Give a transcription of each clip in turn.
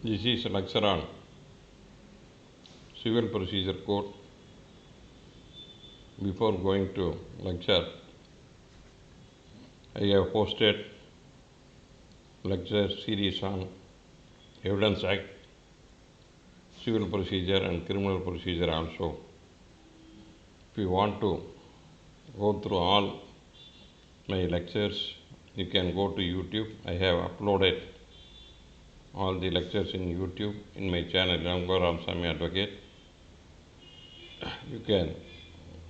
This is lecture on Civil Procedure Code. Before going to lecture, I have posted lecture series on Evidence Act, Civil Procedure and Criminal Procedure also. If you want to go through all my lectures, you can go to YouTube. I have uploaded all the lectures in YouTube in my channel Ramgo Ramsamy Advocate. You can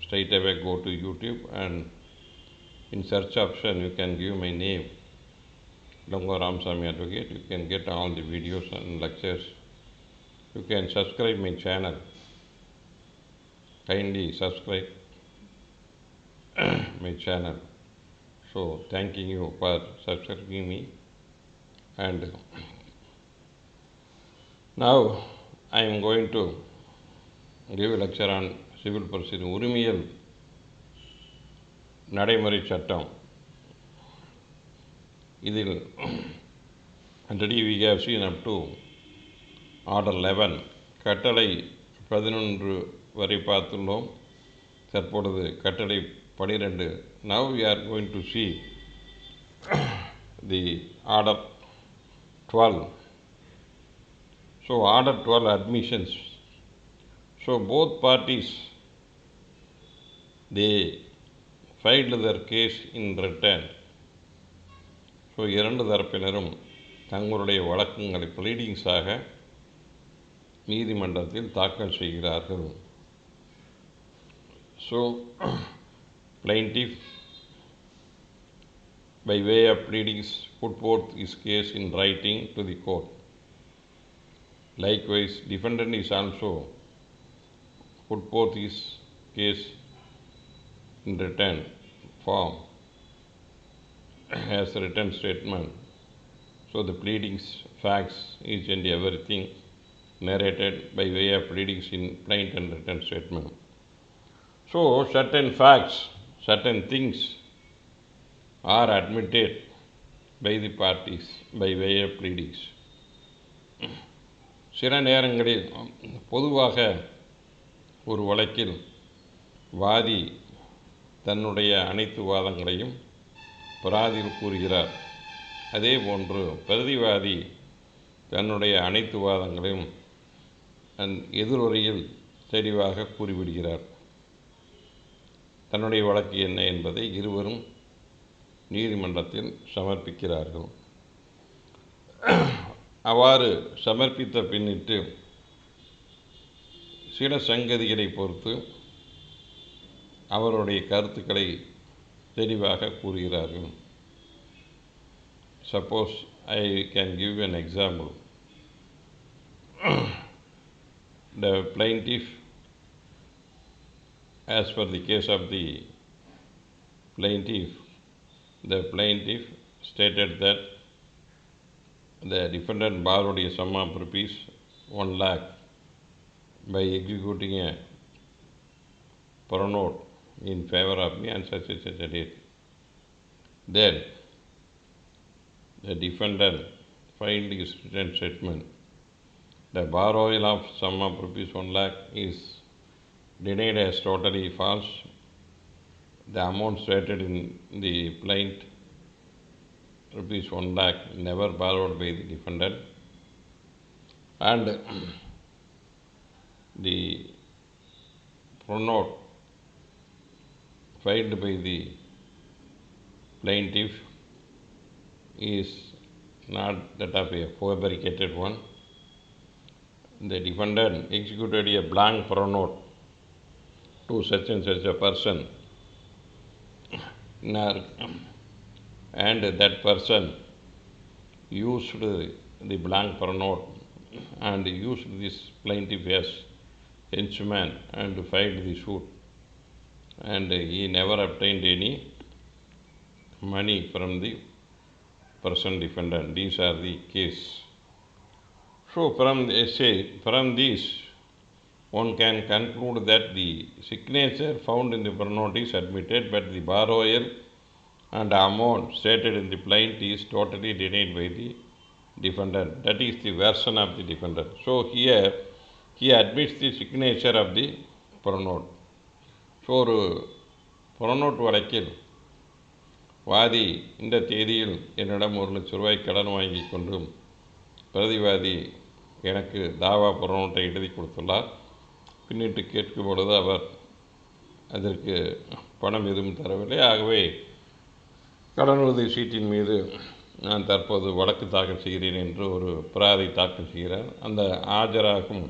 straight away go to YouTube and in search option you can give my name Ramgo Ramsamy Advocate. You can get all the videos and lectures. You can subscribe my channel. Kindly subscribe my channel. So thanking you for subscribing me. And now I am going to give a lecture on civil procedure. உரிமையல் நடைமுறை சட்டம். இதில் already we have seen up to order 11 கட்டளை 11 வரை பார்த்துள்ளோம். தற்பொழுது கட்டளை 12. Now we are going to see the order 12. So order 12 admissions. So both parties they filed their case in return. So இரண்டு தரப்பினரும் தங்களுடைய வழக்குகளை ப்ளீடிங்ஸாக நீதிமன்றத்தில் தாக்கல் செய்கிறார்கள். So plaintiff by way of pleadings put forth his case in writing to the court. Likewise, defendant is also put forth his case in written form as a written statement. So the pleadings, facts, each and everything narrated by way of pleadings in plain and written statement. So certain facts, certain things are admitted by the parties by way of pleadings. சில நேரங்களில் பொதுவாக ஒரு வழக்கில் வாதி தன்னுடைய அனைத்து வாதங்களையும் பிராதியில் கூறுகிறார். அதே போன்று பிரதிவாதி தன்னுடைய அனைத்து வாதங்களையும் எதிரொலியில் தெளிவாக கூறிவிடுகிறார். தன்னுடைய வழக்கு என்ன என்பதை இருவரும் நீதிமன்றத்தில் சமர்ப்பிக்கிறார்கள். அவ்வாறு சமர்ப்பித்த பின்னிட்டு சில சங்கதிகளை பொறுத்து அவருடைய கருத்துக்களை தெளிவாக கூறுகிறார்கள். Suppose I can give an example. The plaintiff, as per the case of the plaintiff, the plaintiff stated that the defendant borrowed a sum of rupees 1 lakh by executing a pronote in favor of me and such a date. Then the defendant filed his written statement. The borrowal of sum of rupees 1 lakh is denied as totally false. The amount stated in the plaint, rupees 1 lakh, never borrowed by the defendant, and the pronote filed by the plaintiff is not that of a fabricated one. The defendant executed a blank pronote to such and such a person, and that person used the blank pronote and used this plaintiff as henchman and filed the suit, and he never obtained any money from the person defendant. These are the case. So from this one can conclude that the signature found in the pronote is admitted, but the borrower and amount stated in the plaint is totally denied by the defendant. That is the version of the defendant. So here he admits the signature of the pronote. So ஒரு புறநோட்டு வழக்கில் வாதி இந்த தேதியில் என்னிடம் ₹1,00,000 கடன் வாங்கி கொண்டும் பிரதிவாதி எனக்கு தாவா புறநோட்டை எழுதி கொடுத்துள்ளார். பின்னிட்டு கேட்கும் பொழுது அவர் அதற்கு பணம் எதுவும் தரவில்லை. ஆகவே கடனுறுதி சீட்டின் மீது நான் தற்போது வழக்கு தாக்கல் செய்கிறேன் என்று ஒரு பிராதை தாக்கல் செய்கிறார். அந்த ஆஜராகும்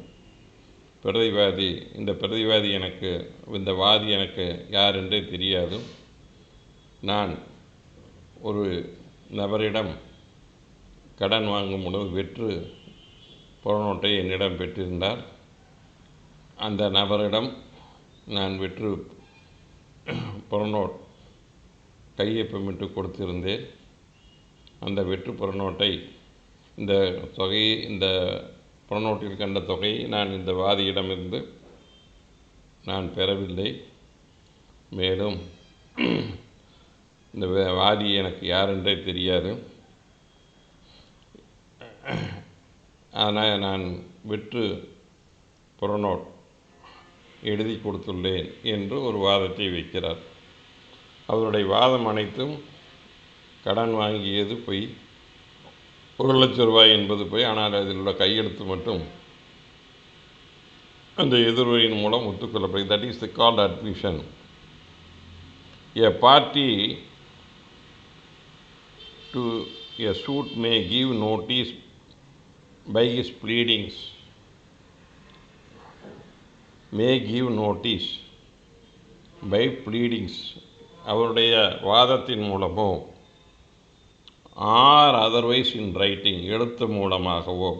பிரதிவாதி, இந்த பிரதிவாதி எனக்கு, இந்த வாதி எனக்கு யார் என்றே தெரியாது. நான் ஒரு நபரிடம் கடன் வாங்கும் பொழுது வெற்று புறநோட்டை என்னிடம் பெற்றிருந்தார். அந்த நபரிடம் நான் வெற்று புறநோட் கையொப்பமிட்டு கொடுத்திருந்தேன். அந்த வெற்று புறநோட்டை இந்த புறநோட்டில் கண்ட தொகையை நான் இந்த வாதியிடமிருந்து நான் பெறவில்லை. மேலும் இந்த வாதி எனக்கு யாரென்றே தெரியாது. ஆனால் நான் வெற்று புறநோட் எழுதி கொடுத்துள்ளேன் என்று ஒரு வாதத்தை வைக்கிறார். அவருடைய வாதம் அனைத்தும் கடன் வாங்கியது பொய், ₹1,00,000 என்பது பொய். ஆனால் அதில் உள்ள கையெழுத்து மட்டும் அந்த எதிர்வரின் மூலம் ஒத்துக்கொள்ளப்படுகிறது. That is the called admission. A party to a suit may give notice by his pleadings. அவருடைய வாதத்தின் மூலமோ ஆர் அதர்வைஸ் இன் ரைட்டிங், எழுத்து மூலமாகவோ.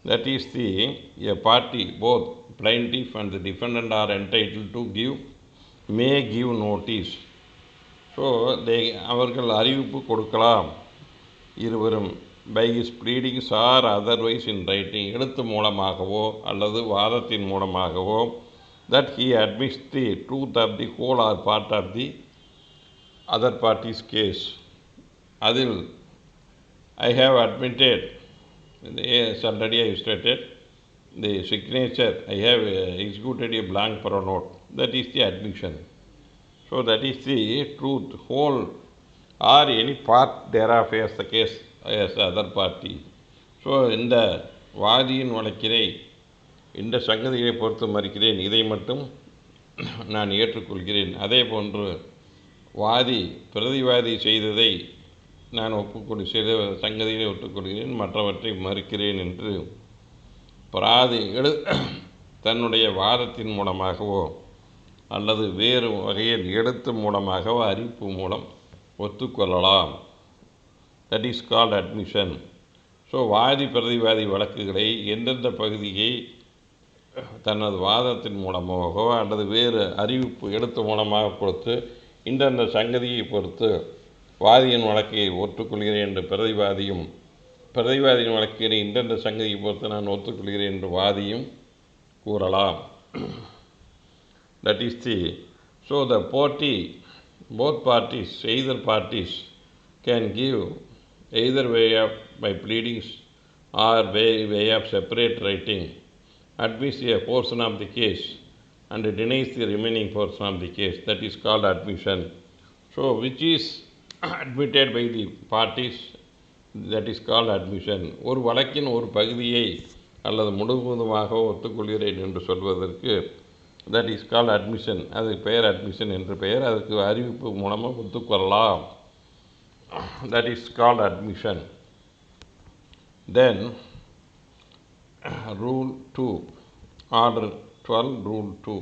That is a party, both plaintiff and the defendant are entitled to may give notice. So அவர்கள் அறிவிப்பு கொடுக்கலாம் இருவரும், by his pleadings or otherwise in writing, எழுத்து மூலமாகவோ அல்லது வாதத்தின் மூலமாகவோ. that he admits the truth of the whole or part of the other party's case. அதில் I have admitted, as already I stated, the signature, I have executed a blank pronote. That is the admission. So that is the truth, whole or any part thereof as the case as the other party. So இந்த வாதியின் வழக்கினை இந்த சங்கதியை பொறுத்து மறுக்கிறேன், இதை மட்டும் நான் ஏற்றுக்கொள்கிறேன். அதே போன்று பிரதிவாதி செய்ததை நான் செய்த சங்கதியை ஒப்புக்கொள்கிறேன், மற்றவற்றை மறுக்கிறேன் என்று பிராதி தன்னுடைய வாதத்தின் மூலமாகவோ அல்லது வேறு வகையில் எழுத்து மூலமாகவோ அறிவிப்பு மூலம் ஒத்துக்கொள்ளலாம். That is called admission. So பிரதிவாதி வழக்குகளை எந்தெந்த பகுதியை தனது வாதத்தின் மூலமாகவோ அல்லது வேறு அறிவிப்பு எழுத்து மூலமாக கொடுத்து இந்தந்த சங்கதியை பொறுத்து வாதியின் வழக்கை ஒத்துக்கொள்கிறேன் என்று பிரதிவாதியின் வழக்கினை இந்தந்த சங்கதியை பொறுத்து நான் ஒத்துக்கொள்கிறேன் என்று வாதியும் கூறலாம். That is so the both parties, either parties can give either way of by pleadings or way of separate writing, admits a portion of the case and denies the remaining portion of the case. That is called admission. So which is admitted by the parties, that is called admission. ஒரு வழக்கின் ஒரு பகுதியை அல்லது முழுவதுமாக ஒத்துக்கொள்கிறேன் என்று சொல்வதற்கு that is called admission. அதுக்கு பெயர் admission என்று பெயர். அதுக்கு அறிவிப்பு மூலமாக ஒத்துக்கொள்ளலாம். That is called admission. Then Rule 2, Order 12, Rule 2.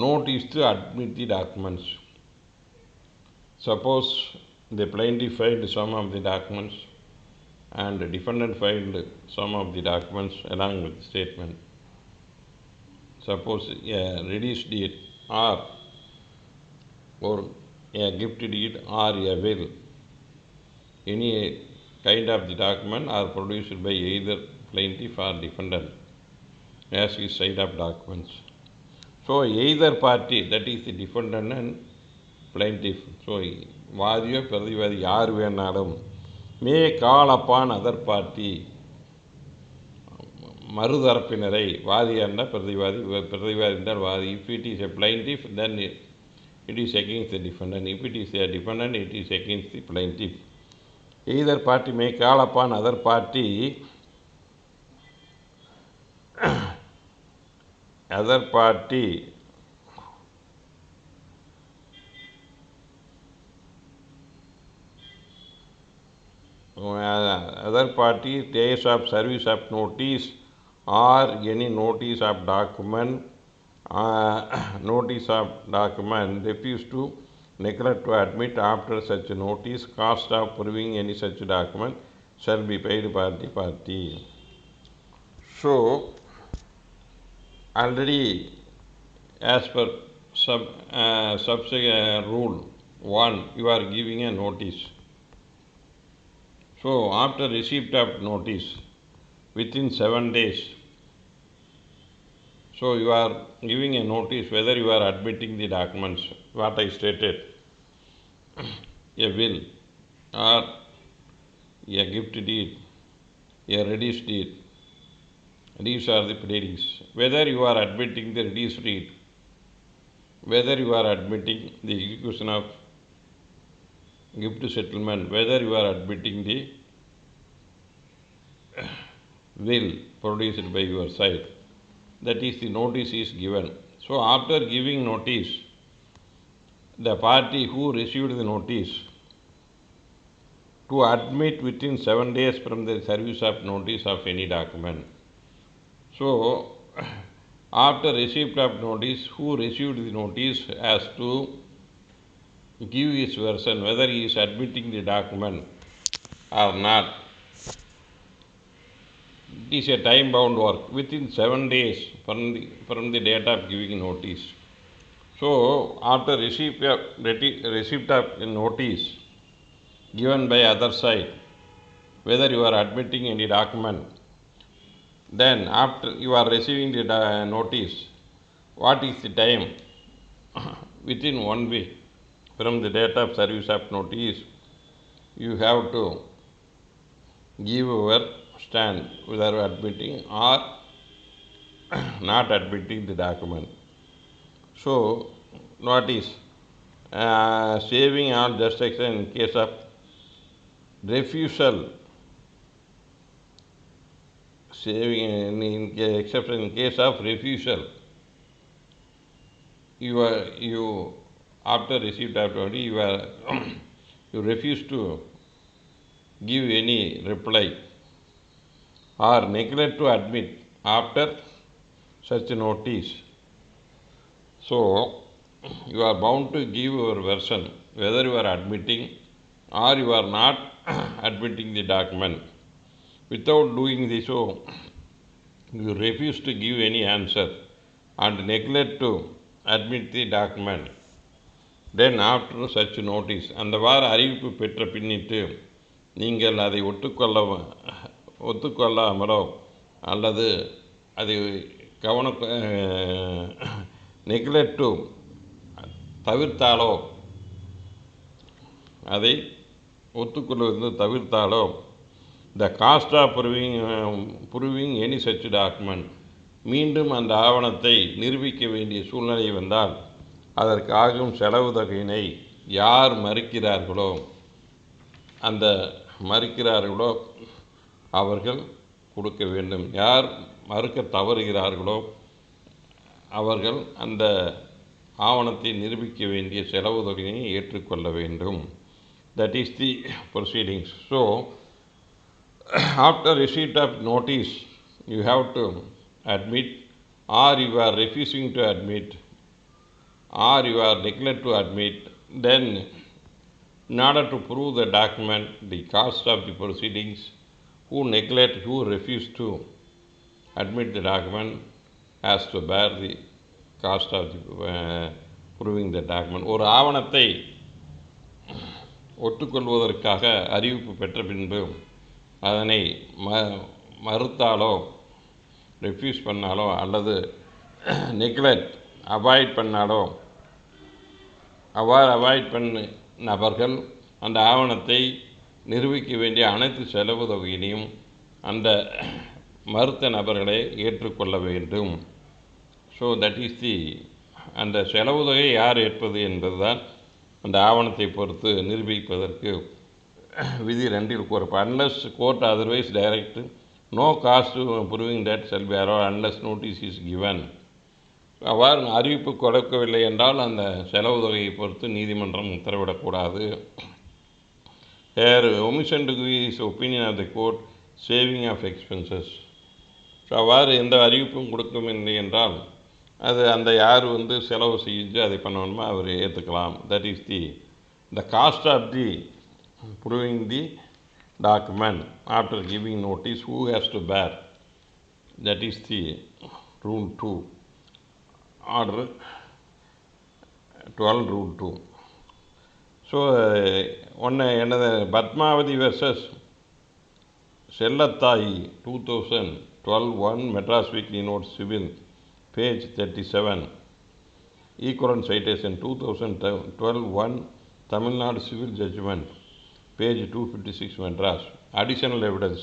Notice to admit the documents. Suppose the plaintiff filed some of the documents and the defendant filed some of the documents along with the statement. Suppose a release deed or a gift deed or a will, any kind of the document are produced by either plaintiff or defendant as his side of documents. So either party, that is the defendant and plaintiff, so வாதியோ பிரதிவாதி யார் வேணாலும் may call upon other party, மறுதரப்பினரை, வாதி என்றால் பிரதிவாதி, பிரதிவாதி என்றால் வாதி. If it is a plaintiff, then it is against the defendant. If it is a defendant, it is against the plaintiff. Either party may call upon other party, other party days of service of notice or any notice of document, refuse to neglect to admit after such notice, cost of proving any such document shall be paid by the party. So already as per rule 1, you are giving a notice. So after receipt of notice within 7 days, so you are giving a notice whether you are admitting the documents, what I stated, a will or a gift deed, a release deed. These are the pleadings. Whether you are admitting the release deed, whether you are admitting the execution of gift settlement, whether you are admitting the will produced by your side, that is the notice is given. So after giving notice, the party who received the notice to admit within 7 days from the service of notice of any document. So after receipt of notice, who received the notice has to give his version whether he is admitting the document or not. It is a time bound work within 7 days from the date of giving notice. So after receipt of notice given by other side, whether you are admitting any document, then after you are receiving the notice, what is the time? Within 1 week from the date of service of notice, you have to give your stand whether admitting or not admitting the document. So notice saving all jurisdiction in case of refusal, except in case of refusal, you after receipt of notice you refuse to give any reply or neglect to admit after such notice. So you are bound to give your version whether you are admitting or you are not admitting the document. Without doing this, so you refuse to give any answer and neglect to admit the document. Then after such notice, அந்தவாறு அறிவிப்பு பெற்ற பின்னிட்டு நீங்கள் அதை ஒத்துக்கொள்ளாமலோ அல்லது அதை neglect to தவிர்த்தாலோ, அதை ஒத்துக்கொள்வது தவிர்த்தாலோ, the cost of proving any such document, மீண்டும் அந்த ஆவணத்தை நிரூபிக்க வேண்டிய சூழ்நிலை வந்தால் அதற்கு ஆகும் செலவு தொகையினை யார் மறுக்கிறார்களோ அவர்கள் கொடுக்க வேண்டும். யார் மறுக்க தவறுகிறார்களோ அவர்கள் அந்த ஆவணத்தை நிரூபிக்க வேண்டிய செலவு தொகையினை ஏற்றுக்கொள்ள வேண்டும். That is the proceedings. So after receipt of notice, you have to admit, or you are refusing to admit, or you are neglect to admit. Then in order to prove the document, the cost of the proceedings, who refuse to admit the document has to bear the cost of proving the document. ஒரு ஆவணத்தை ஒத்துக்கொள்வதற்காக அறிவிப்பு பெற்ற பின்பு அதனை மறுத்தாலோ refuse பண்ணாலோ அல்லது neglect avoid பண்ணாலோ, avoid பண்ண நபர்கள் அந்த ஆவணத்தை நிரூபிக்க வேண்டிய அனைத்து செலவு தொகையினையும் அந்த மறுத்த நபர்களை ஏற்றுக்கொள்ள வேண்டும். ஸோ தட் இஸ் அந்த செலவு தொகையை யார் ஏற்பது என்பதுதான் அந்த ஆவணத்தை பொறுத்து நிரூபிப்பதற்கு விதி 2 கூறப்படும். Unless court otherwise direct no cost proving that shall be allowed unless notice is given. அவ்வாறு அறிவிப்பு கொடுக்கவில்லை என்றால் அந்த செலவு தொகையை பொறுத்து நீதிமன்றம் உத்தரவிடக்கூடாது. omission to give is opinion of the court saving of expenses. So அவ்வாறு எந்த அறிவிப்பும் கொடுக்கவில்லை என்றால் அது அந்த யார் செலவு செஞ்சு அதை பண்ணணுமோ அவர் ஏற்றுக்கலாம். That is the cost of the proving the document after giving notice, who has to bear. That is the rule 2, order 12 rule 2. So என்னது Padmavathi versus Chellathayi 2012 Madras weekly note civil page 37, equivalent citation 2012 Tamil Nadu civil judgment page 256 Madras. Additional evidence.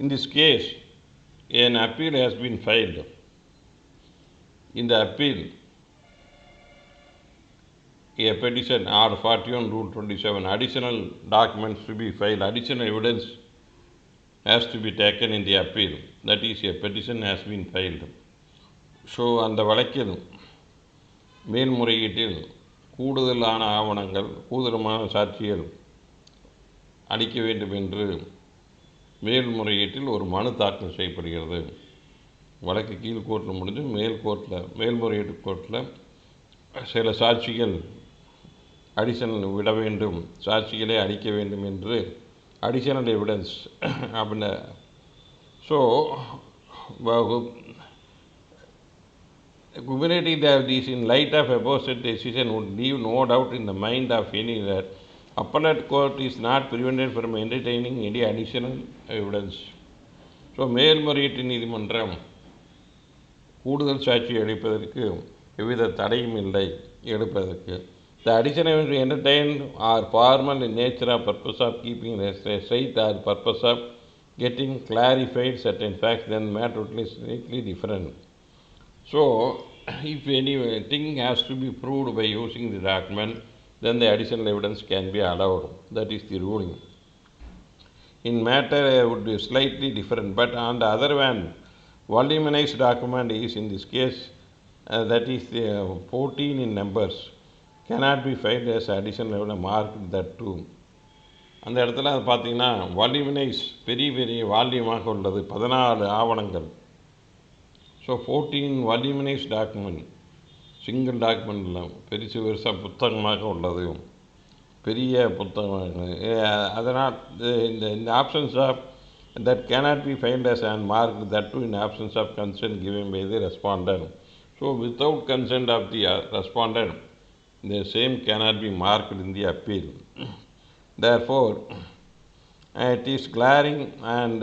In this case an appeal has been filed. In the appeal a petition R 41 rule 27, additional documents to be filed, additional evidence has to be taken in the appeal, that is a petition has been filed. So அந்த வழக்கில் மேல்முறையீட்டில் கூடுதலான ஆவணங்கள் கூடுதலான சாட்சிகள் அளிக்க வேண்டும் என்று மேல்முறையீட்டில் ஒரு மனு தாக்கல் செய்யப்படுகிறது. வழக்கு கீழ் கோர்ட்டில் முடிஞ்சு மேல்முறையீட்டு கோர்ட்டில் சில சாட்சிகள் அடிஷனல் விட வேண்டும், சாட்சிகளே அளிக்க வேண்டும் என்று additional evidence அப்படின்ன. So cumulating these in light of aforesaid decision would leave no doubt in the mind of any that appellate court is not prevented from entertaining any additional evidence. So மேல்முறையீட்டு நீதிமன்றம் கூடுதல் சாட்சி அளிப்பதற்கு எவ்வித தடையும் இல்லை எடுப்பதற்கு. The additional evidence entertained are formal in nature of purpose of keeping straight or purpose of getting clarified certain facts, then matter is slightly different. So if anything has to be proved by using the document, then the additional evidence can be allowed. That is the ruling. In matter would be slightly different, but on the other hand, voluminized document is in this case that is 14 in numbers cannot be filed as additional evidence marked that too. அந்த இடத்துல அது பார்த்தீங்கன்னா வால்யூமினைஸ் பெரிய வால்யூமாக உள்ளது, 14 ஆவணங்கள். So 14 voluminous document, single document இல்லை, பெருசாக புத்தகமாக உள்ளது, பெரிய புத்தகமாக. அதனால் இந்த options of that cannot be filed as and marked that too in absence of consent given by the respondent. So without consent of the respondent, the same cannot be marked in the appeal. Therefore it is glaring and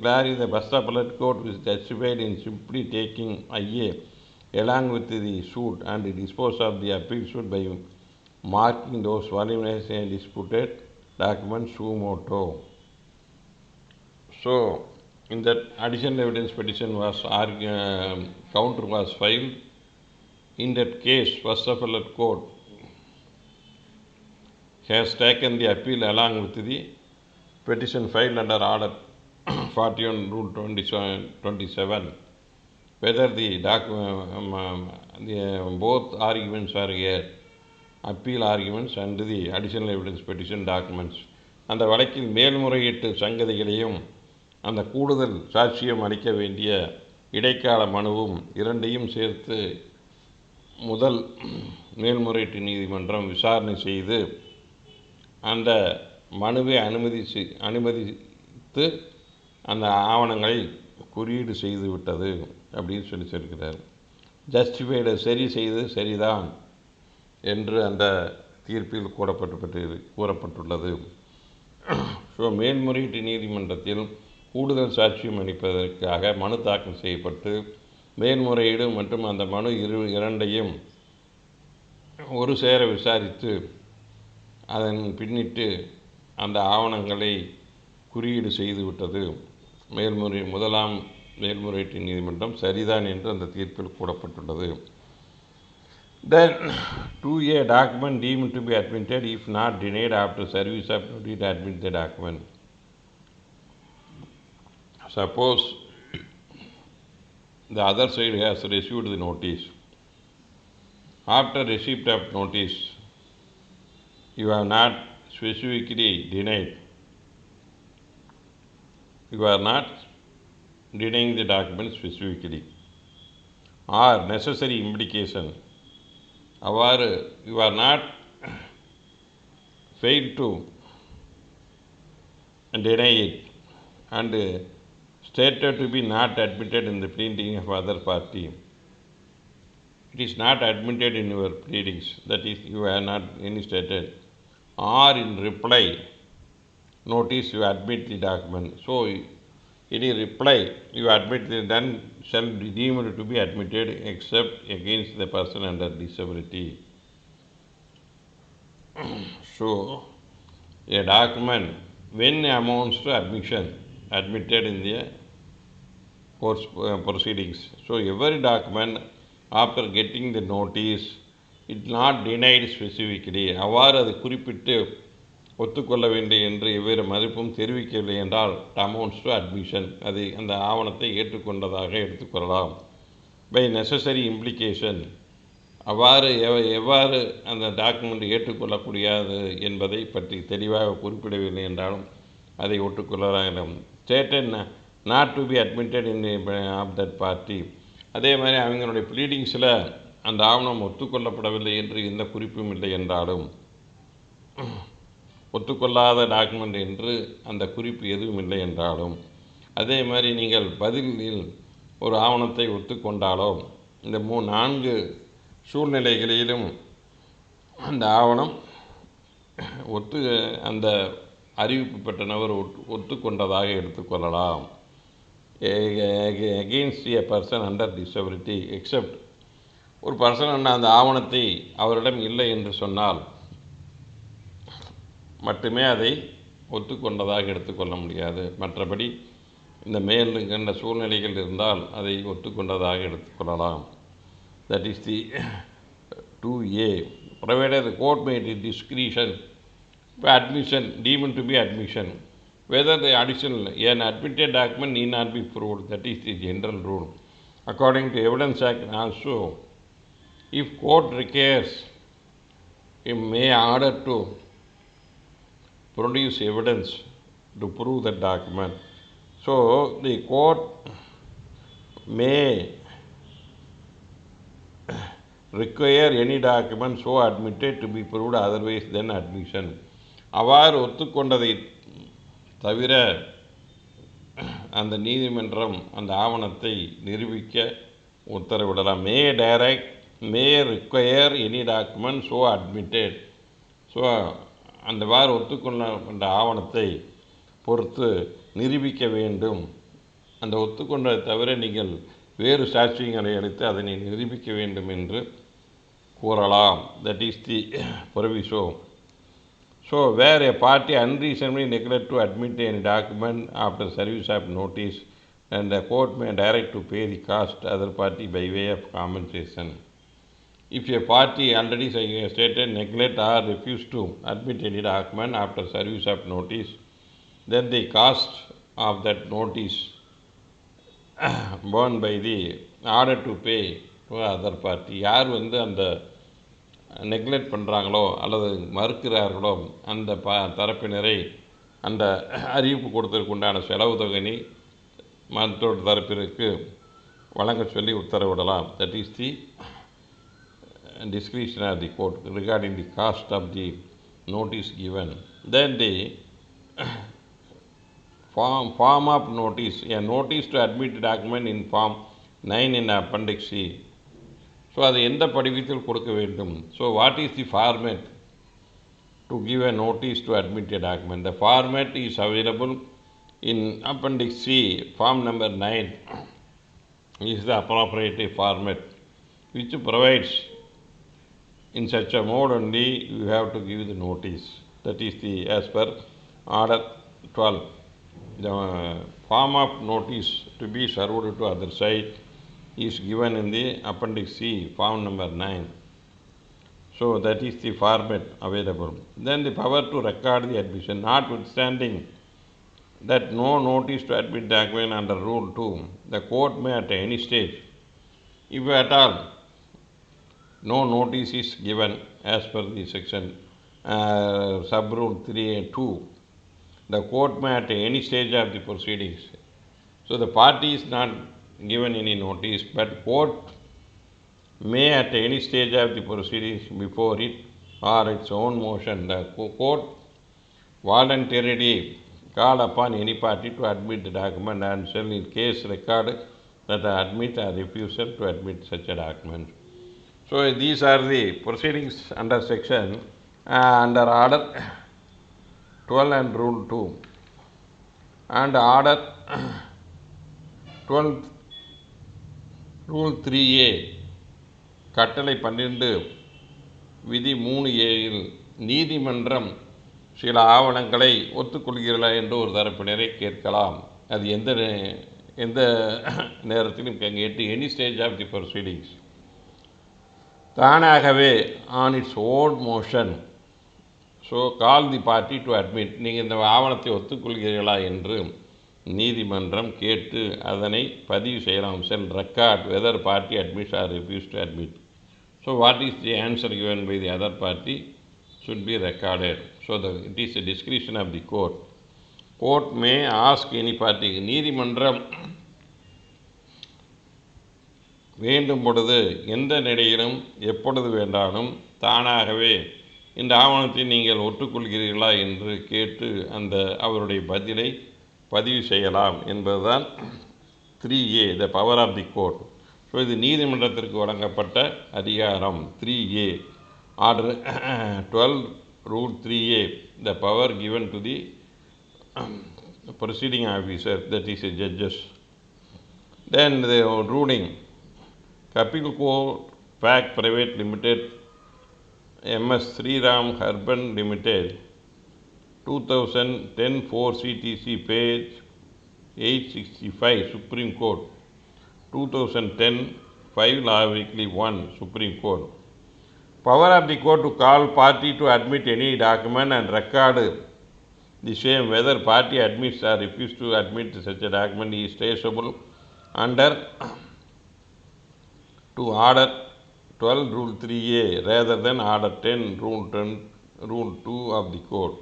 glaring the First Appellate Court is justified in simply taking IA along with the suit and dispose of the appeal suit by marking those voluminous and disputed documents suo motu. So in that additional evidence petition was counter was filed. In that case, First Appellate Court has taken the appeal along with the petition filed under Order 41 Rule 27. Whether the both arguments are here, appeal arguments and the additional evidence petition documents. அந்த வழக்கில் மேல்முறையீட்டு சங்கதிகளையும் அந்த கூடுதல் சாட்சியம் அளிக்க வேண்டிய இடைக்கால மனுவும் இரண்டையும் சேர்த்து முதல் மேல்முறையீட்டு நீதிமன்றம் விசாரணை செய்து அந்த மனுவை அனுமதித்து அந்த ஆவணங்களை குறியீடு செய்து விட்டது அப்படின்னு சொல்லியிருக்கிறார். ஜஸ்டிஃபைடு சரிதான் என்று அந்த தீர்ப்பில் கூறப்பட்டுள்ளது. ஸோ மேல்முறையீட்டு நீதிமன்றத்தில் கூடுதல் சாட்சியம் அளிப்பதற்காக மனு தாக்கல் செய்யப்பட்டு மேல்முறையீடு மற்றும் அந்த மனு இரண்டையும் ஒரு சேர விசாரித்து அதன் பின்னிட்டு அந்த ஆவணங்களை குறியீடு செய்துவிட்டது. முதலாம் மேல்முறையீட்டு நீதிமன்றம் சரிதான் என்று அந்த தீர்ப்பில் கூறப்பட்டுள்ளது. Then 2A document deemed to be admitted if not denied after service of notice to admit the document. Suppose the other side has received the notice. After receipt of notice, you have not specifically denied. You are not denying the document specifically. Or necessary implication. However, you are not failed to deny it and stated to be not admitted in the pleading of other party. It is not admitted in your pleadings, that is, you have not any stated. Or in reply notice you admit the document. So, any reply you admit the then shall be deemed to be admitted except against the person under disability. So, a document when amounts to admission admitted in the course proceedings. So, every document after getting the notice it not denied specifically. அவ்வாறு அது குறிப்பிட்டு ஒத்துக்கொள்ள வேண்டும் என்று எவ்வேறு மதிப்பும் தெரிவிக்கவில்லை என்றால் amounts to admission, அது அந்த ஆவணத்தை ஏற்றுக்கொண்டதாக எடுத்துக்கொள்ளலாம். பை நெசசரி இம்ப்ளிகேஷன், அவ்வாறு எவ்வாறு அந்த டாக்குமெண்ட் ஏற்றுக்கொள்ளக்கூடியது என்பதை பற்றி தெளிவாக குறிப்பிடவில்லை என்றாலும் அதை ஒட்டுக்கொள்ளலாம். Stated not to be admitted in of that party, அதே மாதிரி அவங்களுடைய ப்ளீடிங்ஸில் அந்த ஆவணம் ஒத்துக்கொள்ளப்படவில்லை என்று எந்த குறிப்பும் இல்லை என்றாலும், ஒத்துக்கொள்ளாத டாக்குமெண்ட் என்று அந்த குறிப்பு எதுவும் இல்லை என்றாலும், அதே மாதிரி நீங்கள் பதிலில் ஒரு ஆவணத்தை ஒத்துக்கொண்டாலோ இந்த 4 சூழ்நிலைகளிலும் அந்த ஆவணம் அந்த அறிவிப்பு பெற்ற நபர் ஒத்துக்கொண்டதாக எடுத்துக்கொள்ளலாம். Against a person under disability accept, ஒரு பர்சன் அந்த ஆவணத்தை அவரிடம் இல்லை என்று சொன்னால் மட்டுமே அதை ஒத்துக்கொண்டதாக எடுத்துக்கொள்ள முடியாது. மற்றபடி இந்த மேற்கண்ட சூழ்நிலைகள் இருந்தால் அதை ஒத்துக்கொண்டதாக எடுத்துக்கொள்ளலாம். That is the 2A. Provided the court made a discretion for admission deemed to be admission, whether the additional an admitted document need not be proved. That is the general rule. According to Evidence Act also, if court requires, it may order to produce evidence to prove that document. So, the court may require any document so admitted to be proved otherwise than admission. அவ்வாறு ஒத்துக்கொண்டதை தவிர அந்த நீதிமன்றம் அந்த ஆவணத்தை நிரூபிக்க உத்தரவிடலாம். May require any document so admitted. So அந்தவாறு ஒத்துக்கொண்ட ஆவணத்தை பொறுத்து நிரூபிக்க வேண்டும். அந்த ஒத்துக்கொண்டதை தவிர நீங்கள் வேறு சாட்சியங்களை அளித்து அதனை நிரூபிக்க வேண்டும் என்று கூறலாம். That is the proviso. So, where a party unreasonably neglect to admit any document after service of notice, and the court may direct to pay the cost other party by way of compensation. If a party already stated neglect or refuse to admit any document after service of notice, then the cost of that notice borne by the order to pay to other party. யார் அந்த neglect பண்ணுறாங்களோ அல்லது மறுக்கிறார்களோ அந்த தரப்பினரை அந்த அறிவிப்பு கொடுத்ததற்கு உண்டான செலவு தொகையை மற்றொரு தரப்பிற்கு வழங்க சொல்லி உத்தரவிடலாம். That is the discretion of the court regarding the cost of the notice given. Then the form of notice, a notice to admit document in form 9 in appendix C. So அது எந்த படிவத்தில் கொடுக்க வேண்டும்? So what is the format to give a notice to admit a document? The format is available in appendix C, form number 9 is the appropriate format which provides in such a mode only you have to give the notice. That is the as per order 12. The form of notice to be served to other side is given in the appendix C, form number 9. So that is the format available. Then the power to record the admission, notwithstanding that no notice to admit the document under Rule 2, the court may at any stage, if at all no notice is given as per the section sub rule 3A2, the court may at any stage of the proceedings. So the party is not given any notice, but court may at any stage of the proceedings before it or its own motion, the court voluntarily call upon any party to admit the document and shall in case record that admit or refusal to admit such a document. So these are the proceedings under section under order 12 and rule 2 and order 12 rule 3A கட்டளை 12 விதி 3A நீதிமன்றம் சில ஆவணங்களை ஒத்துக்கொள்கிறதா என்று ஒரு தரப்பினரை கேட்கலாம். அது எந்த நேரத்திலும் கேட்டு any stage of the proceedings தானாகவே on its own motion. So call the party to admit, நீங்கள் இந்த ஆவணத்தை ஒத்துக்கொள்கிறீர்களா என்று நீதிமன்றம் கேட்டு அதனை பதிவு செய்யலாம். Shall record whether party admits or refuse to admit. So what is the answer given by the other party should be recorded. So it is a discretion of the court. Court may ask any party. நீதிமன்றம் வேண்டும் பொழுது எந்த நிலையிலும் எப்பொழுது வேண்டாலும் தானாகவே இந்த ஆவணத்தை நீங்கள் ஒற்றுக்கொள்கிறீர்களா என்று கேட்டு அந்த அவருடைய பதிலை பதிவு செய்யலாம் என்பதுதான் 3A, the power of the court. So இது நீதிமன்றத்திற்கு வழங்கப்பட்ட அதிகாரம் 3A. Order 12 Rule 3A, the power given to the proceeding officer, that is a judges. Then the ruling, Kapil Court Pack Private Limited, MS Sriram Urban Limited, 2010 4 CTC page 865 Supreme Court, 2010 5 Law Weekly 1 Supreme Court. Power of the court to call party to admit any document and record the same whether party admits or refuses to admit such a document is traceable under to order 12 rule 3A rather than order 10 rule 2 of the court.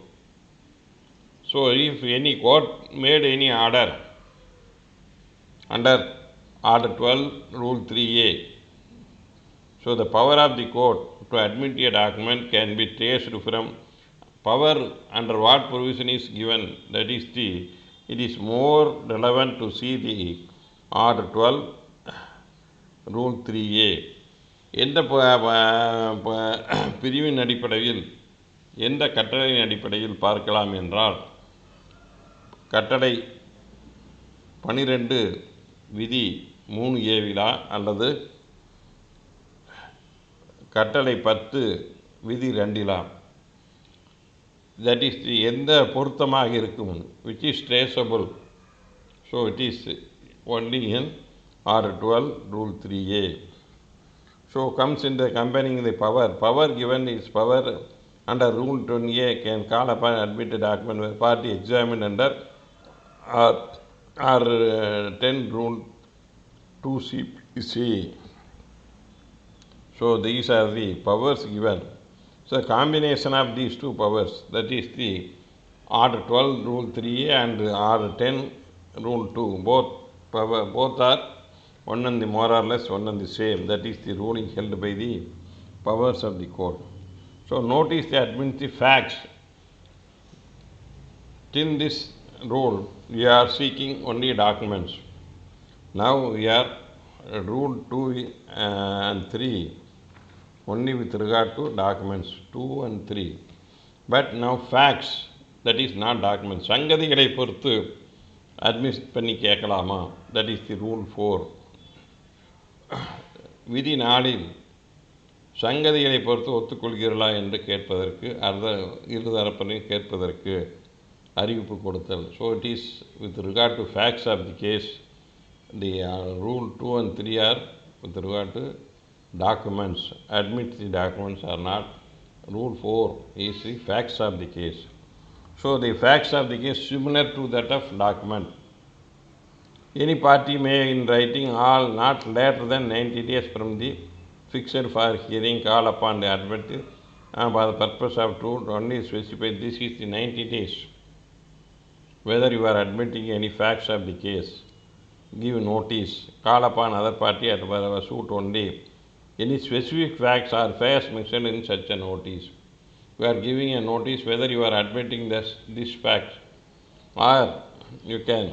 So if any court made any order under order 12 rule 3A, so the power of the court to admit a document can be traced from power under what provision is given. That is it is more relevant to see the order 12 rule 3A. எந்த பிரிவின் அடிப்படையில் எந்த கட்டளையின் அடிப்படையில் பார்க்கலாம் என்றால் கட்டளை 12 விதி 3A அல்லது கட்டளை 10 விதி 2 that is எந்த பொருத்தமாக இருக்கும் which is traceable. So it is only in order 12 rule 3A. So comes in the combining the power given is power under rule 20A can call upon admit a document where party examined under or 10 rule 2C. So these are the powers given. So combination of these two powers, that is the order 12 rule 3A and order 10 rule 2, both are one and the more or less one and the same. That is the ruling held by the powers of the court. So notice the administrative facts. Till this rule we are seeking only documents. Now we are rule 2 and 3 only with regard to documents 2 and 3. But now facts, that is not documents. சங்கதிகளை பொறுத்து admit பண்ணி கேட்கலாமா? That is the rule 4. விதி 4 சங்கதிகளை பொறுத்து ஒத்துக்கொள்கிறீர்களா என்று கேட்பதற்கு இருதரப்பினையும் கேட்பதற்கு அறிவிப்பு கொடுத்தல். So it is with regard to facts of the case. The rule 2 and 3 are with regard to documents. Admit the documents or not. Rule 4 is the facts of the case. So the facts of the case similar to that of document. Any party may in writing all not later than 90 days from the fixed for hearing call upon the admitted for the purpose of truth only specified this is the 90 days. Whether you are admitting any facts of the case, give notice, call upon other party at whatever suit only. Any specific facts or facts mentioned in such a notice. You are giving a notice whether you are admitting this fact, or you can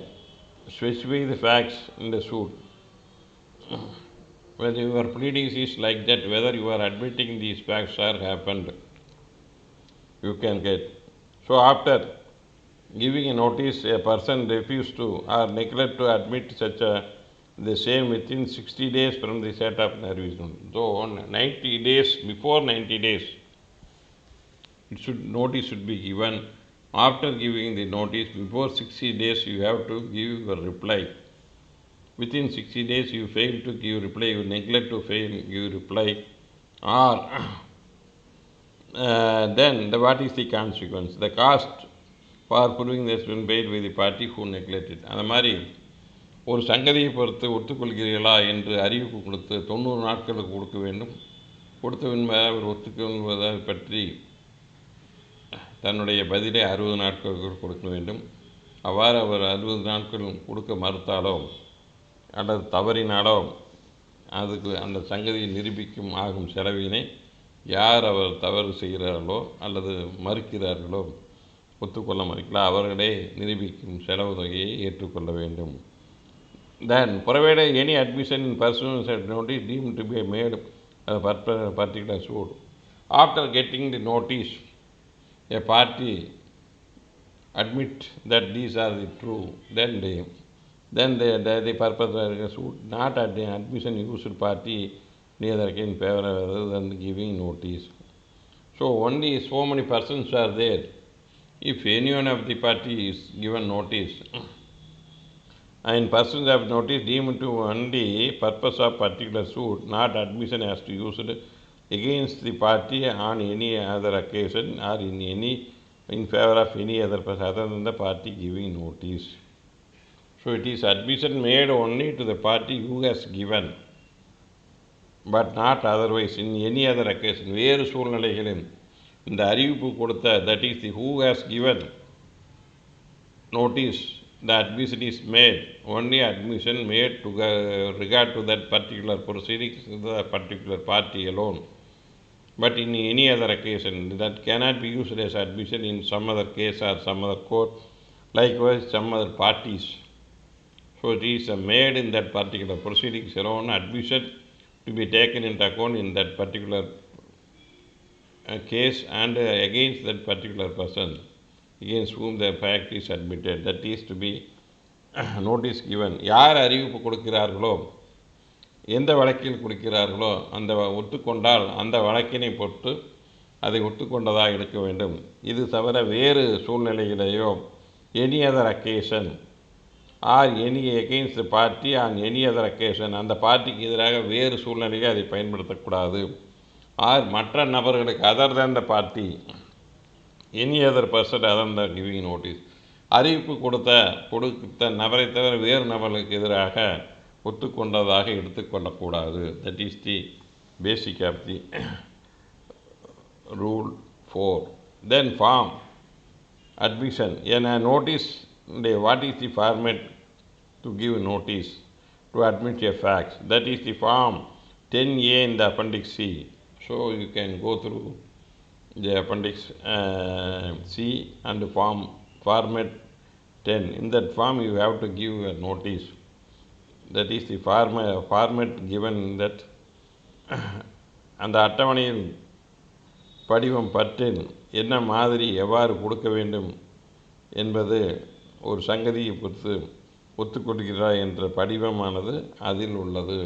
specify the facts in the suit. Whether your pleadings is like that, whether you are admitting these facts are happened, you can get. So after giving a notice, a person refused to or neglect to admit such the same within 60 days from the set of service. So on 90 days, before 90 days, notice should be given. After giving the notice, before 60 days, you have to give your reply. Within 60 days, you fail to give reply, you neglect to give reply, or then what is the consequence? The cost for proving this been paid by the party who neglected. அந்த மாதிரி ஒரு சங்கதியை பொறுத்து ஒத்துக்கொள்கிறீர்களா என்று அறிவிப்பு கொடுத்து 90 நாட்களுக்கு கொடுக்க வேண்டும். கொடுத்த பின்பு அவர் ஒத்துக்கொள்வதை பற்றி தன்னுடைய பதிலை 60 நாட்களுக்கு கொடுக்க வேண்டும். அவ்வாறு அவர் 60 நாட்கள் கொடுக்க மறுத்தாலோ அல்லது தவறினாலோ அதுக்கு அந்த சங்கதியை நிரூபிக்கும் ஆகும் செலவினை யார் அவர் தவறு செய்கிறார்களோ அல்லது மறுக்கிறார்களோ ஒத்துக்கொள்ள மறுக்கலாம் அவர்களே நிரூபிக்கும் செலவு தொகையை ஏற்றுக்கொள்ள வேண்டும். Then provided any admission in pursuance of notice deemed to be made a particular suit. After getting the notice, a party admit that these are the true, then the purpose of the suit, not at the admission used party neither in favor other than giving notice. So only so many persons are there. If any one of the party is given notice, and persons have notice deemed to only purpose of particular suit, not admission as to used against the party on any other occasion or in favor of any other person other than the party giving notice. So it is admission made only to the party who has given, but not otherwise in any other occasion. வேறு சூழ்நிலைகளில் இந்த அறிவிப்பு கொடுத்த, that is the who has given notice, the admission is made, only admission made to regard to that particular proceedings, the particular party alone. But in any other occasion, that cannot be used as admission in some other case or some other court, likewise some other parties. So it is made in that particular proceedings alone, admission to be taken into account in that particular case and against that particular person against whom the fact is admitted, that is to be notice given. யார் அறிவிப்பு கொடுக்கிறார்களோ, எந்த வழக்கில் கொடுக்கிறார்களோ அந்த ஒத்துக்கொண்டால் அந்த வழக்கினை பொறுத்து அதை ஒத்துக்கொண்டதாக எடுக்க வேண்டும். இது தவிர வேறு சூழ்நிலையிலேயோ any other occasion or any against party on any other occasion, அந்த பார்ட்டிக்கு எதிராக வேறு சூழ்நிலையை அதை பயன்படுத்தக்கூடாது. ஆர் மற்ற நபர்களுக்கு other than the party, any other person other the giving notice, அறிவிப்பு கொடுத்த நபரை தவிர வேறு நபர்களுக்கு எதிராக ஒத்துக்கொண்டதாக எடுத்துக்கொள்ளக்கூடாது. That is the basic of the rule 4. Then form admission. In a notice, what is the format to give notice to admit a fact? That is the form 10A in the appendix C. So you can go through the appendix C and format 10. In that form you have to give a notice. That is the format given in that. அந்த அட்டவணையில் படிவம் 10 என்ன மாதிரி எவ்வாறு கொடுக்க வேண்டும் என்பது ஒரு சங்கதியை பொறுத்து ஒத்துக்கொள்கிறார் என்ற படிவமானது அதில் உள்ளது.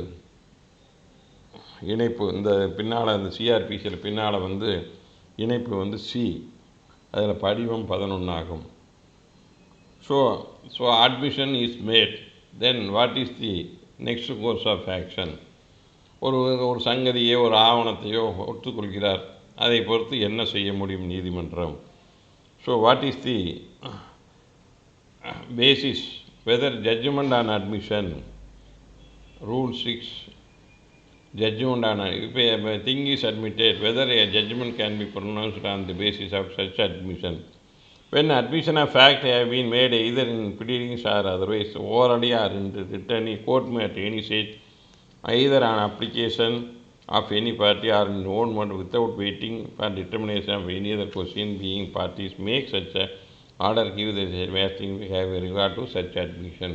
இணைப்பு இந்த பின்னால் இந்த சிஆர்பிசியில் பின்னால் இணைப்பு சி, அதில் படிவம் 11 ஆகும். So admission is made. Then what is the next course of action? ஒரு சங்கதியோ ஒரு ஆவணத்தையோ ஒத்துக்கொள்கிறார். அதை பொறுத்து என்ன செய்ய முடியும் நீதிமன்றம்? So what is the basis whether judgment on admission? Rule 6, judgment on if a thing is admitted, whether a judgment can be pronounced on the basis of such admission. When admission of fact have been made either in pleadings or otherwise, orally or in written, a court may at any stage, either on application of any party or in own mode, without waiting for determination of any other question being parties, make such a order, give the vesting have regard to such admission.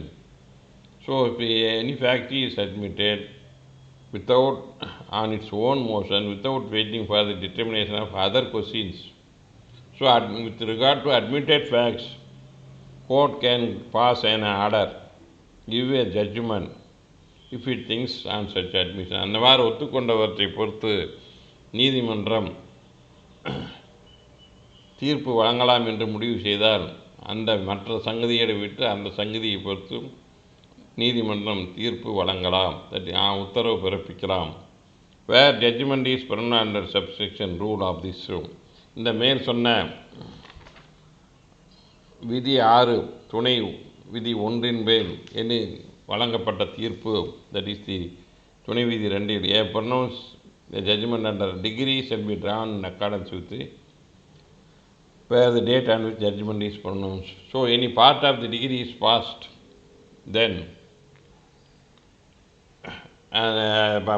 So if any fact is admitted without on its own motion, without waiting for the determination of other questions. So with regard to admitted facts, court can pass an order, give a judgment if it thinks on such admission. அந்தவாறு ஒத்துக்கொண்டவற்றை பொறுத்து நீதிமன்றம் தீர்ப்பு வழங்கலாம் என்று முடிவு செய்தால் அந்த மற்ற சங்கதியை விட்டு அந்த சங்கதியை பொறுத்து நீதிமன்றம் தீர்ப்பு வழங்கலாம், உத்தரவு பிறப்பிக்கலாம். Where judgment is permanent under subsection rule of this rule. இந்த மேல் சொன்ன விதி 6 துணை விதி 1 மேல் என்ன வழங்கப்பட்ட தீர்ப்பு, தட் இஸ் தி துணை விதி 2 ஏ pronounced the judgment under degree shall be drawn in accordance with where the date on which judgment is pronounced. So any part of the degree is passed, then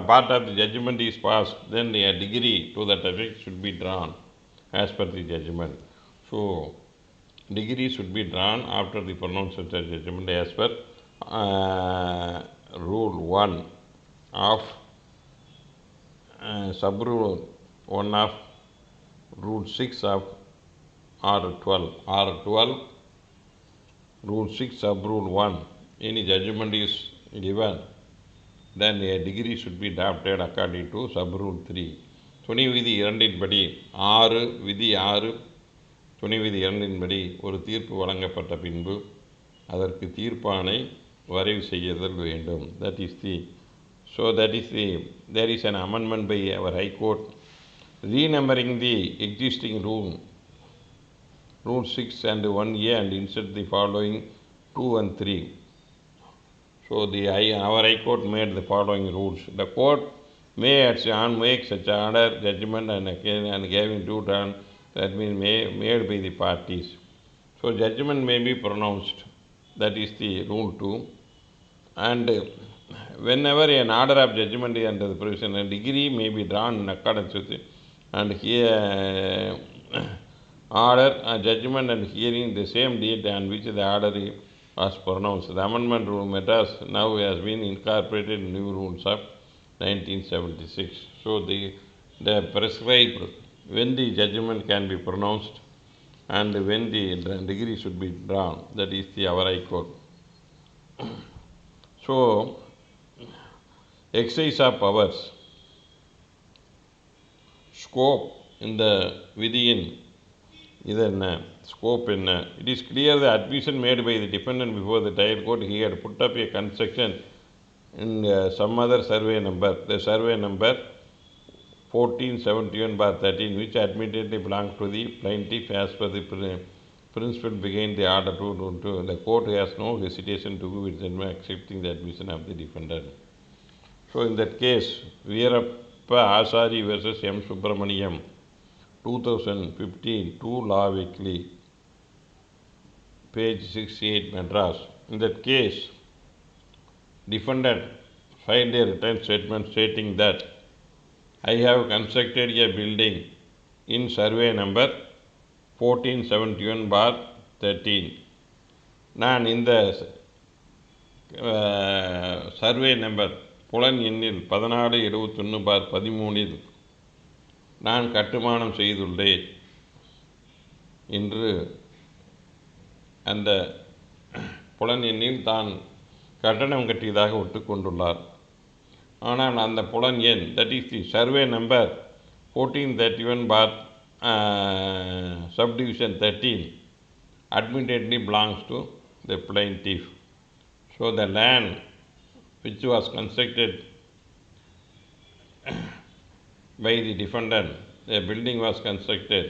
part of the judgment is passed, then a degree to that effect should be drawn as per the judgment. So degree should be drawn after the pronouncement of judgment as per rule 1 of sub-rule 1 of rule 6 of R12 rule 6 sub-rule 1. Any judgment is given, then a degree should be adopted according to sub-rule 3. துணை விதி 2 படி 6 விதி 6 துணை விதி 2 படி ஒரு தீர்ப்பு வழங்கப்பட்ட பின்பு அதற்கு தீர்ப்பானை வரைவு செய்தல் வேண்டும். There is an amendment by our High Court renumbering the existing rule 6 and 1A and insert the following 2 and 3. So our High Court made the following rules. The court may make such order, judgment and giving due time that means made by the parties. So judgment may be pronounced, that is the rule 2, and whenever an order of judgment is under the provision, a degree may be drawn in accordance with it, and here order, judgment and hearing the same date on which the order was pronounced. The amendment rule Madras now has been incorporated in new rules of 1976. So the prescribed when the judgment can be pronounced and when the degree should be drawn, that is our High Court. So exercise of powers, scope in the within scope in it is clear the admission made by the defendant before the trial court, he had put up a construction in some other survey number, the survey number 1471/13, which admittedly belonged to the plaintiff as per the principle behind the order to the court has no hesitation to give its judgment accepting the admission of the defendant. So in that case, Veerappa Asari versus M. Subramaniam, 2015, 2 Law Weekly, page 68, Madras. In that case, defendant filed a written statement stating that I have constructed a building in survey number 1471/13. நான் இந்த survey number புலன் எண்ணில் 1471/13 நான் கட்டுமானம் செய்துள்ளேன் என்று அந்த புலன் எண்ணில் தான் கட்டணம் கட்டியதாக ஒட்டுக்கொண்டுள்ளார். ஆனால் அந்த புலன் எண், that is the survey number 1431 bar subdivision 13, admittedly belongs to the plaintiff. So the land which was constructed by the defendant, the building was constructed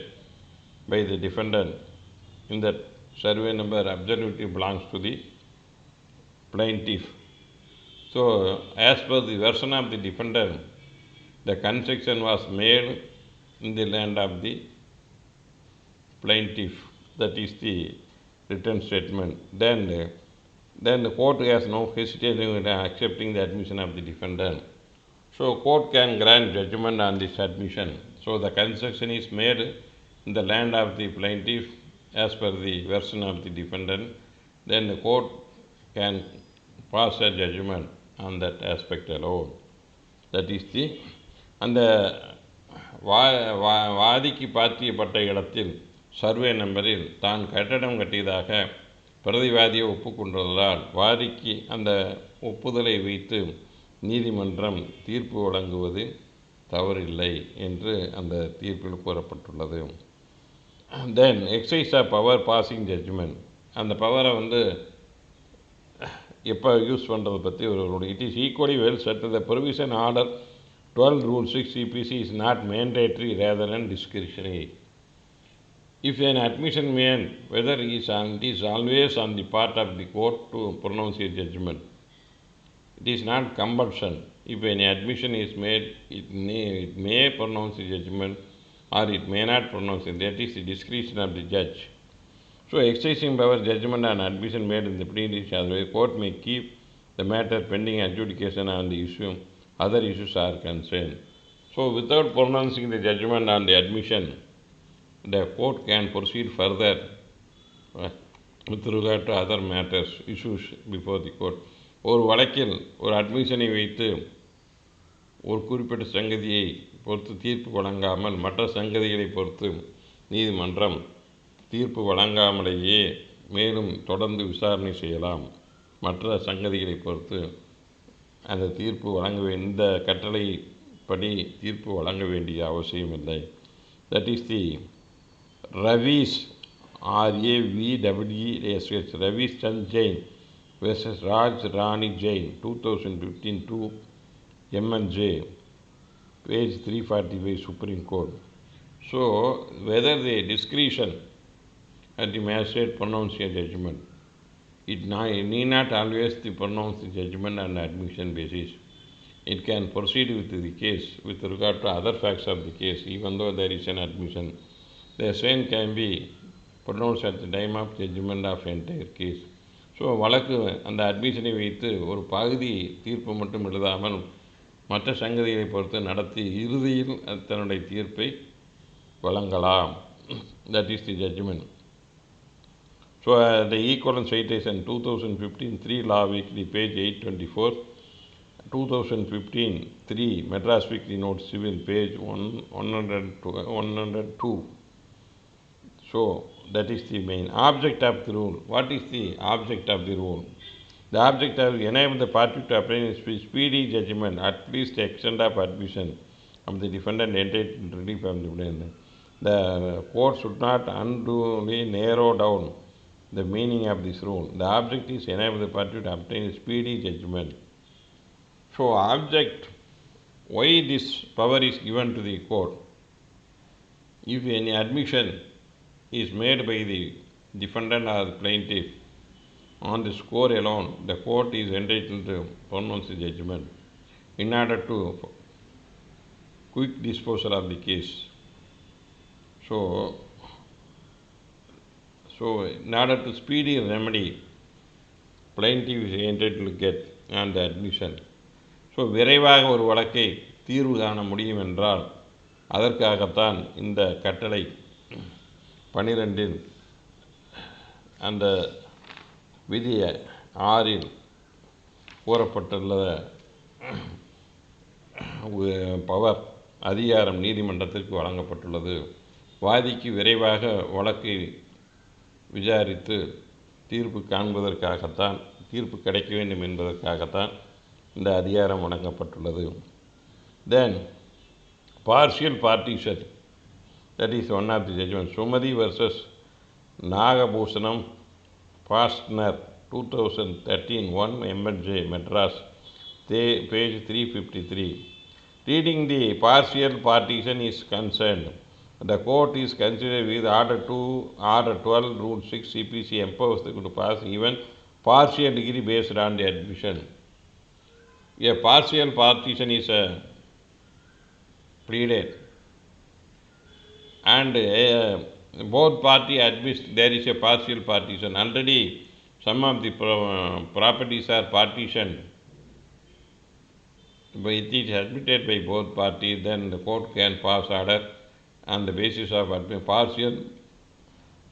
by the defendant in that survey number absolutely belongs to the plaintiff. So as per the version of the defendant, the construction was made in the land of the plaintiff. That is the written statement. Then the court has no hesitation in accepting the admission of the defendant. So court can grant judgment on this admission. So the construction is made in the land of the plaintiff as per the version of the defendant. Then the court can pass a judgment on that aspect alone. That is the அந்த வாதிக்கு பாத்தியப்பட்ட இடத்தில் survey நம்பரில் தான் கட்டடம் கட்டியதாக பிரதிவாதியை ஒப்புக்கொண்டதால் வாதிக்கு அந்த ஒப்புதலை வைத்து நீதிமன்றம் தீர்ப்பு வழங்குவது தவறில்லை என்று அந்த தீர்ப்பில் கூறப்பட்டுள்ளது. Then exercise of power passing judgment, அந்த பவரை எப்போ யூஸ் பண்ணுறதை பற்றி it is equally well set the provision order 12 Rule 6 CPC is not mandatory rather than discretionary. If an admission made, whether it is always on the part of the court to pronounce a judgment. It is not compulsion. If an admission is made, it may pronounce a judgment or it may not pronounce it. That is the discretion of the judge. So exercising power judgment on admission made in the pleading, the court may keep the matter pending adjudication on the issue. Other issues are concerned. So without pronouncing the judgment on the admission, the court can proceed further with regard to other matters, issues before the court. ஒரு வழக்கில் ஒரு அட்மிஷனை வைத்து ஒரு குறிப்பிட்ட சங்கதியை பொறுத்து தீர்ப்பு வழங்காமல் மற்ற சங்கதிகளை பொறுத்து நீதிமன்றம் தீர்ப்பு வழங்காமலேயே மேலும் தொடர்ந்து விசாரணை செய்யலாம். மற்ற சங்கதிகளை பொறுத்து அந்த தீர்ப்பு இந்த கட்டளைப்படி தீர்ப்பு வழங்க வேண்டிய அவசியம் இல்லை. That is the Raveesh RAVEESH Raveesh Chand Jain versus Raj Rani Jain 2015 2 MNJ page 345 Supreme Court. So whether the discretion at the magistrate pronounce a judgment, it need not always pronounce the judgment on admission basis. It can proceed with the case with regard to other facts of the case, even though there is an admission. The same can be pronounced at the time of judgment of entire case. So வழக்கு அந்த அட்மிஷனை வைத்து ஒரு பகுதி தீர்ப்பு மட்டும் எழுதாமல் மற்ற சங்கதிகளை பொறுத்து நடத்தி இறுதியில் தன்னுடைய தீர்ப்பை வழங்கலாம். That is the judgement. So the equivalent citation 2015 3 Law Weekly page 824, 2015 3 Madras Weekly Notes Civil page 102. So that is the main object of the rule. What is the object of the rule? The object of enable the party to obtain a speedy judgment at least the extent of admission of the defendant entitled to relief from the defendant. The court should not unduly narrow down the meaning of this rule. The object is enable the party to obtain a speedy judgment. So object, why this power is given to the court? If any admission is made by the defendant or the plaintiff on the score alone, the court is entitled to pronounce the judgment in order to quick disposal of the case. So in order to speedy remedy, plaintiff is entitled to get on the admission. So விரைவாக ஒரு வழக்கை தீர்வு காண முடியும் என்றால் அதற்காகத்தான் இந்த கட்டளை 12 அந்த விதி 6 கூறப்பட்டுள்ள பவர் அதிகாரம் நீதிமன்றத்திற்கு வழங்கப்பட்டுள்ளது. வாதிக்கு விரைவாக வழக்கை விசாரித்து தீர்ப்பு காண்பதற்காகத்தான், தீர்ப்பு கிடைக்க வேண்டும் என்பதற்காகத்தான் இந்த அதிகாரம் வழங்கப்பட்டுள்ளது. Then partial partition, that is one of the judgments. Sumati versus Nagabhushanam Fastner 2013 1 MJ Madras, page 353. Reading the partial partition is concerned, the court is considered with Order 2, Order 12, Rule 6 CPC empowers the court to pass even partial degree based on the admission. A partial partition is pleaded and both party admits there is a partial partition. Already some of the properties are partitioned, but it is admitted by both parties, then the court can pass order on the basis of partial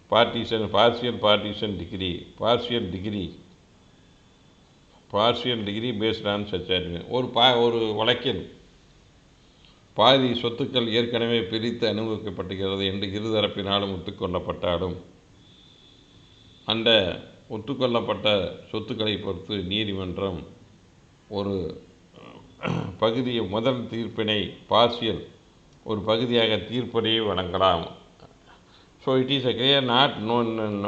partition degree, partial degree based on such admission. ஒரு வழக்கில் பாதி சொத்துக்கள் ஏற்கனவே பிரித்து அனுபவிக்கப்பட்டுகிறது என்று இருதரப்பினாலும் ஒத்துக்கொள்ளப்பட்டாலும் அந்த ஒத்துக்கொள்ளப்பட்ட சொத்துக்களை பொறுத்து நீதிமன்றம் ஒரு பகுதியை முதல் தீர்ப்பினை பார்சியல் ஒரு பகுதியாக தீர்ப்பினை வழங்கலாம். So it is a clear not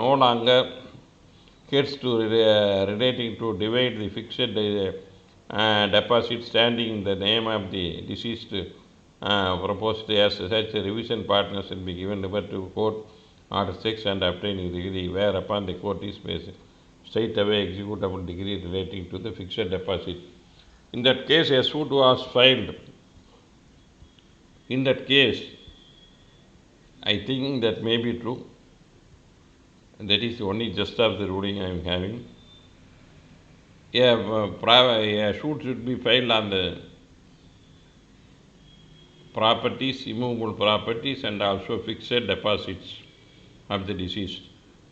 no longer gets to relating to divide the fixed deposit standing in the name of the deceased proposed as such. Revision partners will be given liberty to court order 6 and obtaining degree, whereupon the court is based straight away executable degree relating to the fixed deposit. In that case, a suit was filed. In that case, I think that may be true. That is the only gist of the ruling I am having. A suit should be filed on the properties, immovable properties and also fixed deposits of the deceased.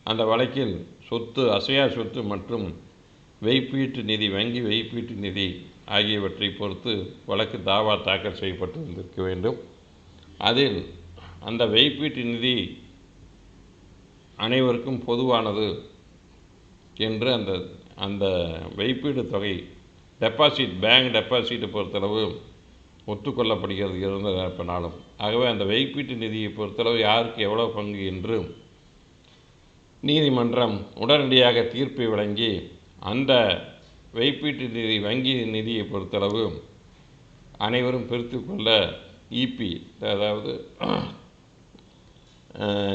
அந்த வழக்கில் சொத்து, அசையா சொத்து மற்றும் வைப்பீட்டு நிதி, வங்கி வைப்பீட்டு நிதி ஆகியவற்றை பொறுத்து வழக்கு தாவா தாக்கல் செய்யப்பட்டு வந்திருக்க வேண்டும். அதில் அந்த வைப்பீட்டு நிதி அனைவருக்கும் பொதுவானது என்று அந்த வைப்பீடு தொகை டெபாசிட், பேங்க் டெபாசிட்டை பொறுத்தளவு ஒத்துக்கொள்ளப்படுகிறது இருந்த தரப்பினாலும். ஆகவே அந்த வைப்பீட்டு நிதியை பொறுத்தளவு யாருக்கு எவ்வளோ பங்கு என்று நீதிமன்றம் உடனடியாக தீர்ப்பை வழங்கி அந்த வைப்பீட்டு நிதி, வங்கி நிதியை பொறுத்தளவு அனைவரும் பிரித்து கொள்ள இபி, அதாவது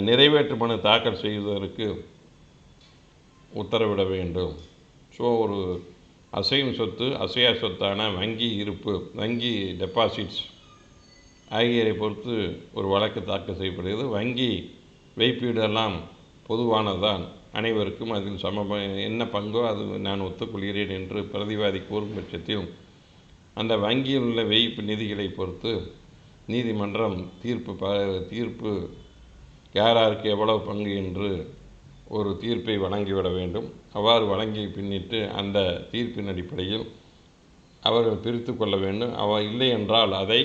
நிறைவேற்று மனு தாக்கல் செய்வதற்கு உத்தரவிட வேண்டும். ஸோ ஒரு அசையும் சொத்து, அசையா சொத்தான வங்கி இருப்பு, வங்கி டெபாசிட்ஸ் ஆகியவை பொறுத்து ஒரு வழக்கு தாக்கல் செய்யப்படுகிறது. வங்கி வைப்பீடெல்லாம் பொதுவானதுதான், அனைவருக்கும் அதில் என்ன பங்கோ அது நான் ஒத்துக்கொள்கிறேன் என்று பிரதிவாதி கூறும் பட்சத்தில் அந்த வங்கியில் உள்ள வைப்பு நிதிகளை பொறுத்து நீதிமன்றம் தீர்ப்பு யாருக்கு எவ்வளவு பங்கு என்று ஒரு தீர்ப்பை வழங்கிவிட வேண்டும். அவ்வாறு வழங்கி பின்னிட்டு அந்த தீர்ப்பின் அடிப்படையில் அவர்கள் பிரித்து கொள்ள வேண்டும். இல்லை என்றால் அதை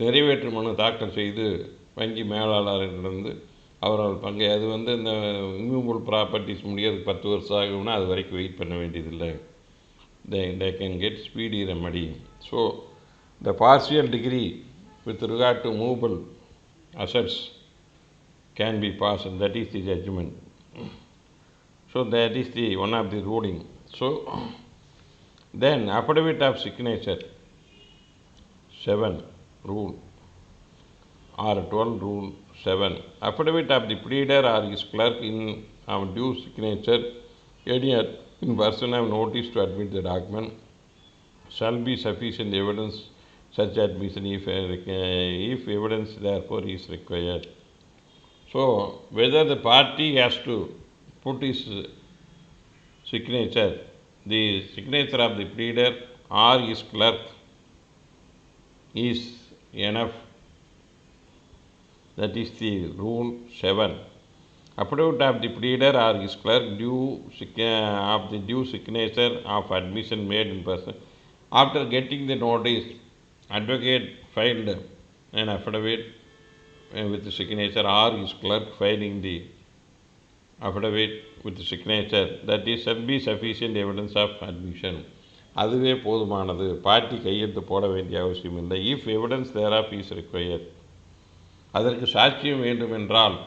நிறைவேற்று மனு தாக்கல் செய்து வங்கி மேலாளரிடமிருந்து அவர்கள் பங்கை, அது இந்த இம்மூவபிள் ப்ராப்பர்ட்டிஸ் முடியறதுக்கு 10 வருஷம் ஆகும்னா அது வரைக்கும் வெயிட் பண்ண வேண்டியதில்லை. they can get speedy remedy. So the partial degree with regard to movable assets can be passed, and that is the judgment. So that is the one of the ruling. So then affidavit of signature 7 rule or 12 rule 7, affidavit of the pleader or his clerk in due signature in person of notice to admit the document shall be sufficient evidence such admission if evidence therefore is required. So whether the party has to put his signature, the signature of the pleader or his clerk is enough. That is the rule 7. Affidavit of the pleader or his clerk of the due signature of admission made in person. After getting the notice, advocate filed an affidavit with the signature or his clerk filing the affidavit with signature, that is shall be sufficient evidence of admission. அதுவே போதுமானது, party கையெழுத்து போட வேண்டிய அவசியம் இல்லை. If evidence thereof is required, அதற்கு சாட்சியம் வேண்டுமென்றால்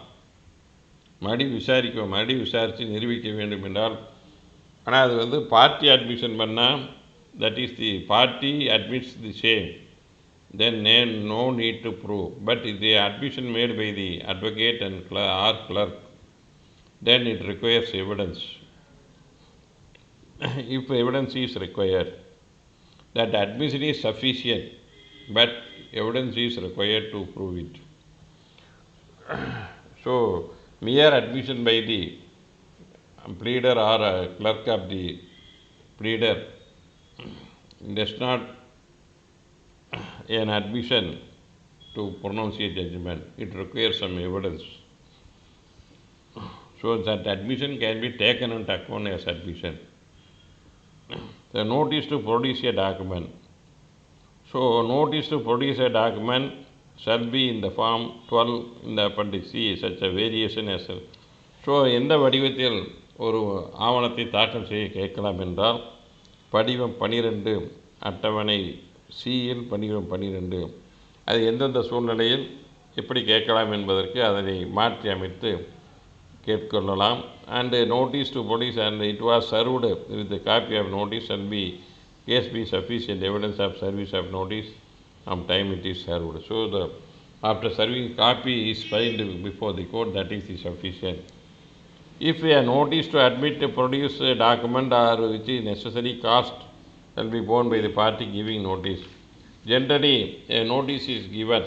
மறுபடி விசாரித்து நிரூபிக்க வேண்டும் என்றால், ஆனால் அது வந்து பார்ட்டி அட்மிஷன் பண்ணால், that is the party admits the same, then no need to prove. But if the admission made by the advocate and or clerk, then it requires evidence. If evidence is required, that admission is sufficient, but evidence is required to prove it. So, mere admission by the pleader or clerk of the pleader does not an admission to pronounce a judgment. It requires some evidence. So that admission can be taken into account as admission. The notice to produce a document. So notice to produce a document shall be in the form 12 in the appendix C, such a variation as well. So எந்த வடிவத்தில் ஒரு ஆவணத்தை தாக்கல் செய்ய கேட்கலாம் என்றால், படிவம் 12 அட்டவணை சியில் படிவம் 12, அது எந்தெந்த சூழ்நிலையில் எப்படி கேட்கலாம் என்பதற்கு அதனை மாற்றி அமைத்து கேட்கொள்ளலாம். And notice to produce and it was served with copy of notice and be case be sufficient evidence of service of notice ஆம் time it is served. So the after serving copy is filed before the court, that is the sufficient. If a notice to admit to produce a document or which is necessary cost shall be borne by the party giving notice. Generally, a notice is given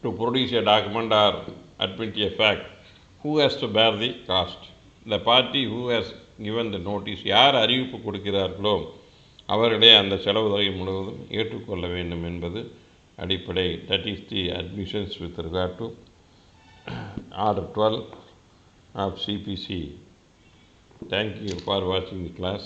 to produce a document or admit a fact. Who has to bear the cost? The party who has given the notice. யார் அறிவிப்பு கொடுக்கிறார்களோ அவர்களே அந்த செலவு தொகை முழுவதும் ஏற்றுக்கொள்ள வேண்டும் என்பது அடிப்படை. That is the admissions with regard to Order 12 of CPC. Thank you for watching the class.